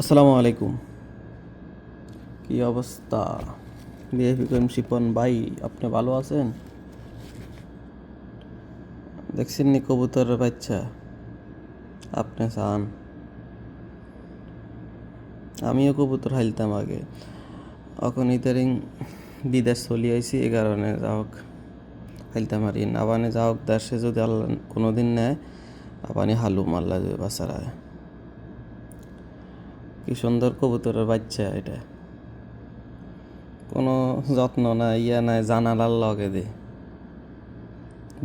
আসসালামু আলাইকুম। কি অবস্থা? বিএফি করিম শিপন ভাই, আপনি ভালো আছেন? দেখছেন নি কবুতরের বাচ্চা? আপনি চান? আমিও কবুতর হাইলতাম আগে, এখন ইদারিং বিদেশ চলি আইছি, এই কারণে যা হোক হাইলতাম আর আবানে যা হোক দেশে যদি আল্লাহ কোনো দিন নেয় আবানি হালু মাল্লা যে বাচ্চারা। কি সুন্দর কবুতরের বাচ্চা এটা, কোনো যত্ন নাই ইয়া নাই, জানালার লগে দে,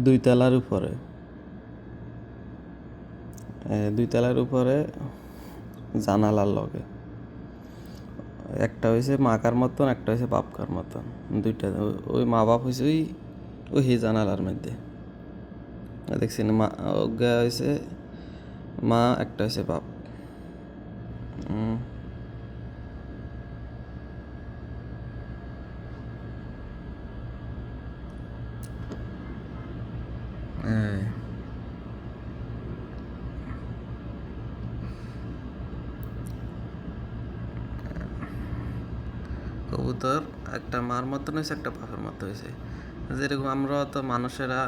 2 তলার উপরে, 2 তলার উপরে জানালার লগে। একটা হয়েছে মাকার মতন, একটা হয়েছে বাপকার মতন, দুইটা। ওই মা বাপ হয়েছে ওই ওই হে জানালার মধ্যে দেখছি না, মা ওগা হয়েছে মা, একটা হয়েছে বাপ। উম, এই কবুতর একটা মার মতন হয়েছে, একটা বাপের মতো হয়েছে। যেরকম আমরা তো মানুষেরা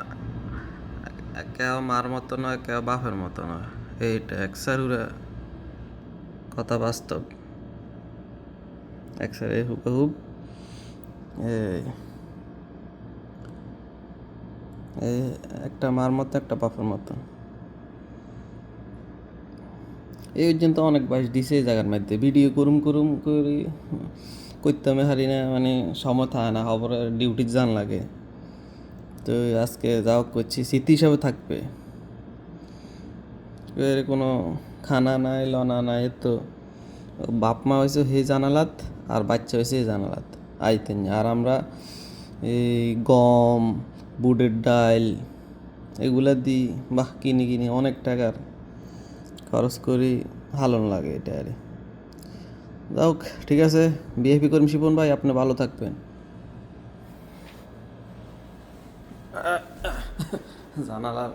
কেউ মার মতো নয়, কেউ বাপের মতো নয়, এইটা একসারুরা কথা বাস্তব, একসারে হুবহুব। এই এই একটা মার মতো, একটা বাপের মতো। এই পর্যন্ত অনেক বাইশ দিছে এই জায়গার মধ্যে, ভিডিও করুম করুম করি করতে হারি না, মানে সময় থাকে না, খবরের ডিউটি যান লাগে। তো আজকে যাও করছি, স্মৃতি হিসাবে থাকবে। এর কোনো খানা নাই লনা নাই, তো বাপ মা হয়েছে হে জানালাত, আর বাচ্চা হয়েছে এই জানালাত আইতেন। আর আমরা এই গম, বুটের ডাল এগুলা দিই, বাহ কিনি কিনি অনেক টাকার খরচ করি, ভালো লাগে এটা আর। যাক, ঠিক আছে। বিএফপি কর্মী শিপন ভাই, আপনি ভালো থাকবেন। জানালার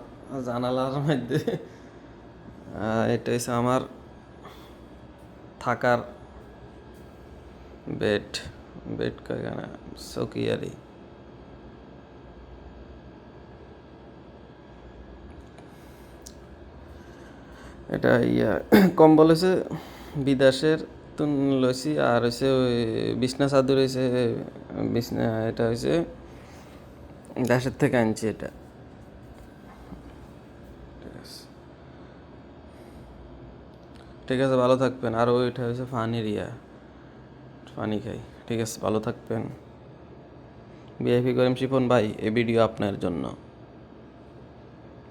জানালার মধ্যে এটা হচ্ছে আমার থাকার বেড। বেড কেন চৌকি আরি, এটা ইয়া কম্বল হয়েছে বিদেশের তুন লইছি, আর হয়েছে ওই বিছনা চাদর হয়েছে বিছনা, এটা হয়েছে দেশের থেকে আনছি এটা। ঠিক আছে, ভালো থাকবেন। আর ওইটা হয়েছে ফানির ইয়া, পানি খাই। ঠিক আছে, ভালো থাকবেন। বিআইপি করিম শিপন ভাই, এই ভিডিও আপনার জন্য।